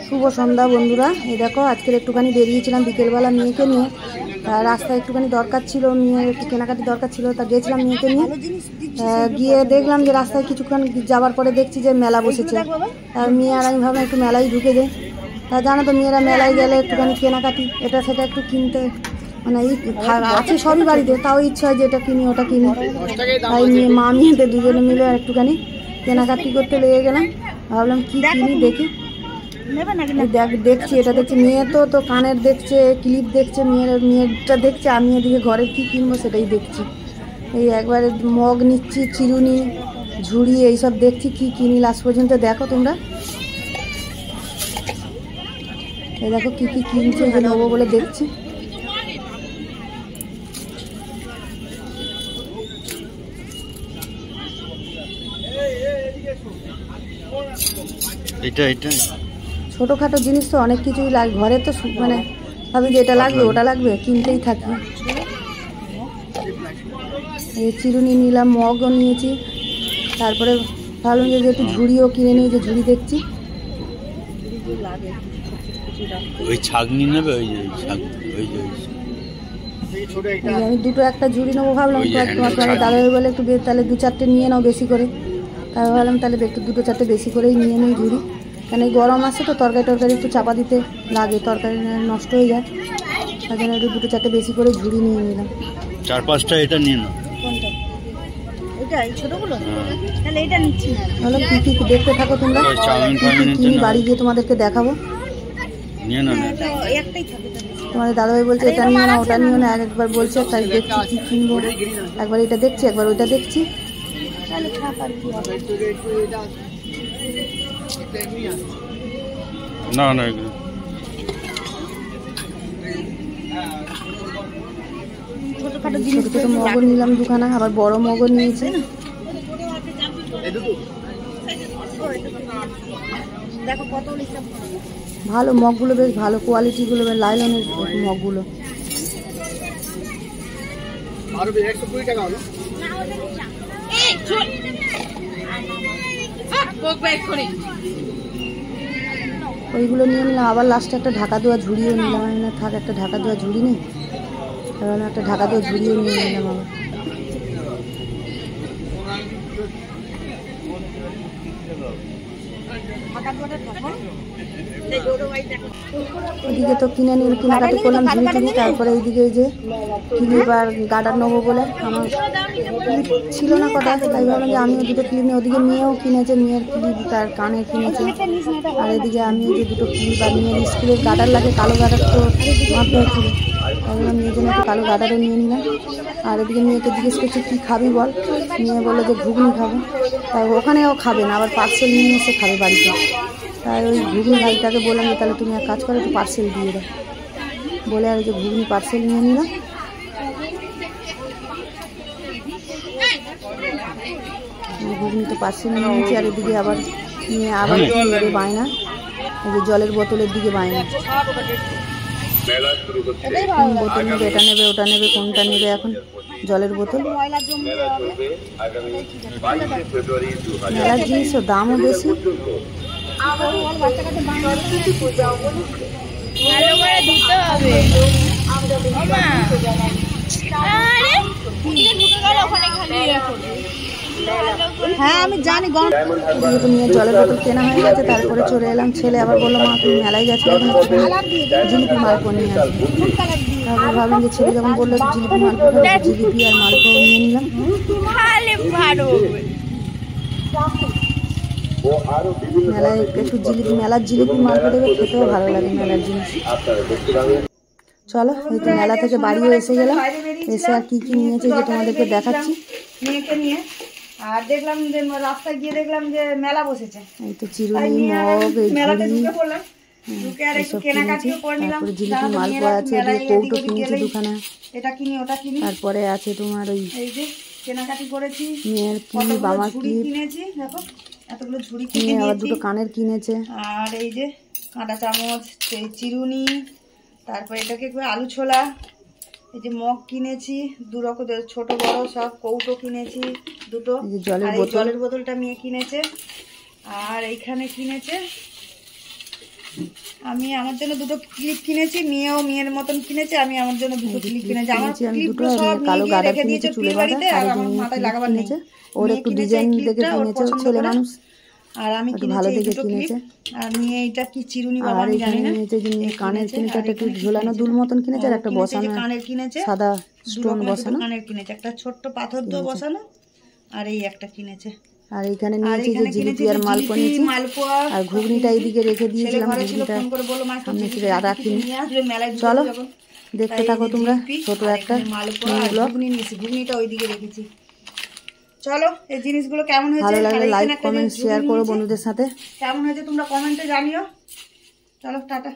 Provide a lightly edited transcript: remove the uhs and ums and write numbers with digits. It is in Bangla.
শুভ সন্ধ্যা বন্ধুরা। এই দেখো আজকের একটুখানি বেরিয়েছিলাম বিকেলবেলা মেয়েকে নিয়ে। রাস্তায় একটুখানি দরকার ছিল, মেয়ের একটু কেনাকাটি দরকার ছিল, তা গেছিলাম মেয়েকে নিয়ে। গিয়ে দেখলাম যে রাস্তায় কিছুক্ষণ যাওয়ার পরে দেখছি যে মেলা বসেছে। আর মেয়ে আর আমি ভাবলাম একটু মেলায় ঢুকে যাই। তা জানো তো মেয়েরা মেলায় গেলে একটুখানি কেনাকাটি এটা সেটা একটু কিনতে মানে আছে সবই বাড়িতে, তাও ইচ্ছা হয় যে এটা কিনি ওটা কিনি। তাই মা মেয়েদের দুজনে মিলে একটুখানি কেনাকাটি করতে লেগে গেলাম। ভাবলাম কি কিনি দেখি। দেখছি এটা দেখছি মেয়ে তো কানের দেখছে, ক্লিপ দেখছে, মেয়েরটা দেখছে, আমি এদিকে ঘরে কি কিনবো সেটাই দেখছি। এই একবারে মগ নিচ্ছি, চিরুনি, ঝুড়ি এইসব দেখছি কি কিনি লাস্ট পর্যন্ত। দেখো তোমরা এই দেখো কি কি কিনছে, যে নেবো বলে দেখছি। ছোটোখাটো জিনিস তো অনেক কিছুই লাগে ঘরে, তো মানে ভাবি যে এটা লাগবে ওটা লাগবে কিনতেই থাকি। এই চিরুনি নিলাম, মগও নিয়েছি, তারপরে ভাবলাম যে একটু ঝুড়িও কিনে নিই, যে ঝুড়ি দেখছি। ওই ছাগনি নেবে, আমি দুটো একটা ঝুড়ি নেবো ভাবলাম। তোমার দাদা বলে একটু তাহলে 2-4টে নিয়ে নাও বেশি করে। তাই ভাবলাম তাহলে একটু 2-4টে বেশি করেই নিয়ে নিই ঝুড়ি, কারণ এই গরম আসছে তো তরকারি একটু চাপা দিতে লাগে, তরকারি নষ্ট হয়ে যায়। তার জন্য একটু 2-4টে বেশি করে ঝুড়ি নিয়ে নিলাম। 4-5টা এটা নিয়ে নাও। ভাবলাম কি কি দেখতে থাকো তোমরা, কি বাড়ি গিয়ে তোমাদেরকে দেখাবো। তোমাদের দাদাভাই বলছে এটা নিয়ে না ওটা নিয়ে না, একবার বলছে, তাই দেখছি কি কিনবো। একবার এটা দেখছি, একবার ওইটা দেখছি। না ছোট ছোট মগও নিলাম দুখানা, আবার বড় মগও নিয়েছি। ভালো মগগুলো, বেশ ভালো কোয়ালিটিগুলো, বেশ লাইলনের মগগুলো। ওইগুলো নিয়ে নিলাম। আবার লাস্টে একটা ঢাকা দেওয়া ঝুড়িও নিলাম। আমি না থাক একটা ঢাকা দেওয়া ঝুড়ি নেই, কারণ একটা ঢাকা দেওয়া ঝুড়িও নিয়ে নিলাম আবার। ওইদিকে তো কেনাকাটি করলাম ঝুড়ি টুড়ি, তারপরে এইদিকে এই যে ক্লিপ আর গার্ডার নেবো বলে আমার ক্লিপ ছিল না কটা, তাই ভাবলাম যে আমিও দুটো ক্লিপ নিই। ওদিকে মেয়েও কিনেছে, মেয়ের ক্লিপ তার কানের কিনেছে। আর এদিকে আমি যে দুটো ক্লিপ আর মেয়ের স্কুলের গার্ডার লাগে, কালো গার্ডার তো মাপতে হচ্ছিল, তাই জন্য মেয়ের জন্য একটু কালো গার্ডারও নিয়ে নিলাম। আর এদিকে মেয়েকে জিজ্ঞেস করছি কী খাবি বল, মেয়ে বললো যে ঘুগনি খাবো। তাই ওখানেও খাবে না, আবার পার্সেল নিয়ে এসে খাবে বাড়িতে। তাই ওই ঘুগনি ভাইটাকে বললাম যে তাহলে তুমি এক কাজ করো, একটু পার্সেল দিয়ে দাও বলে, আর ওই যে ঘুগনি পার্সেল নিয়ে নিলাম। ঘুগনি তো পার্সেল নিয়ে নিয়েছি। আর এদিকে আবার নিয়ে আবার নেবে বায়না, এই যে জলের বোতলের দিকে বায়না। বোতল নেবে, এটা নেবে ওটা নেবে, কোনটা নেবে এখন? জলের বোতল। মেলার জিনিস ও দামও বেশি। হ্যাঁ আমি জানি, তো নিয়ে জলের বোতল কেনা হয়ে গেছে। তারপরে চলে এলাম, ছেলে আবার বললো মা তুমি মেলায় গেছো, জিলিপি মালপো নিয়ে আসবো। তারপর ভাবলাম যে ছেলে যখন বললো জিলিপি মালপো, জিলিপি আর মালপো নিয়ে নিলাম। মেলায় একটু মেলার জিলিপি মালপো দেবে, খেতেও ভালো লাগে মেলার জিনিস। চলো এই তো মেলা থেকে বাড়িও এসে গেলাম, এসে আর কি কি নিয়েছে যে তোমাদেরকে দেখাচ্ছি। মেয়েকে নিয়ে আর দেখলাম যে রাস্তায় গিয়ে দেখলাম যে মেলা বসেছে। এই তো চিরুনি, মগ, মেলাতে ঢুকে পড়লাম, ঢুকে আর একটু কেনাকাটিও করে নিলাম। তারপরে জিলিপি মালপো আছে, কৌটো কিনেছি দুখানা, এটা কিনি ওটা কিনি। তারপরে আছে তোমার ওই এই যে কেনাকাটি করেছি, মেয়ের ক্লিপ, আমার ক্লিপ কিনেছি। দেখো এতগুলো ঝুড়ি কিনে আবার দুটো কানের কিনেছে। আর এই যে কাঁটা চামচ, চিরুনি, তারপরে এটাকে আলু ছোলা, এই যে মগ কিনেছি, 2 রকম ছোট বড় সব কৌটো কিনেছি দুটো। জলের বোতলটা মেয়ে কিনেছে। আর এইখানে কিনেছে আমি আমার জন্য দুটো ক্লিপ কিনেছি, মেয়ের মতন কিনেছে, আমি আমার জন্য দুটো ক্লিপ কিনেছি। আমার আমি দুটো ক্লিপগুলো সব কালো নিয়ে গার্ডার রেখে কিনেছি দিয়েছে চুলে টুল বাঁধা, বাড়িতে, আর আর এই আমার যে মাথায় ক্লিপ লাগাবার নেই। কিনেছে। ওর মেয়ে একটু কিনেছে এই ডিজাইন দেখে ক্লিপটা, ওর কিনেছে, পছন্দ ছেলে করে। মানুষ আর আমি একটু কিনেছি ভালো এই দেখে দুটো ক্লিপ। কিনেছে। আর নিয়ে এটা কি চিরুনি বাবা আর আমি জানি এখানে না। নিয়েছে যে নিয়ে এই কানের কিনেছে, কিনেছে, আর একটা একটু এখানে কি ঝোলানো কিনেছে? দুল মতন কিনেছে, আর ও একটা কিনেছে এই যে বসানো কানের কিনেছে, সাদা দু স্টোন রকমের দুটো বসানো কানের কিনেছে, একটা ছোট্ট পাথর দিয়ে কিনেছে। বসানো, আর এই একটা কিনেছে। আর এখানে আর নিয়েছে যে এখানে জিলিপি কিনেছি আর যে মালপোয়া জিলিপি, নিয়েছি। মালপোয়া আর সব ঘুগনিটা কিনেছি। এইদিকে রেখে ছেলে দিয়েছিলাম, ঘরে ছিল, ঘুগনিটা ফোন করে বললো মা একটু সামনে জিলিপি থেকে আর কিছু রাখিনি। নিয়ে আসবে, মেলায় ঢুকেছি চলো যখন। দেখতে তাই এই থাকো যে তোমরা জিলিপি, ছোট আর একটা এখানে মালপোয়া মিনি আর ব্লগ। ঘুগনি নিয়েছি, ঘুগনিটা ওইদিকে রেখেছি। চলো এই জিনিসগুলো কেমন হয়েছে, ভালো আর লাগলে এখানে লাইক একটা যে কমেন্ট ঝুড়ি শেয়ার করো নিয়েছি, বন্ধুদের সাথে। কেমন হয়েছে তোমরা কমেন্টে জানিও। চলো টাটা।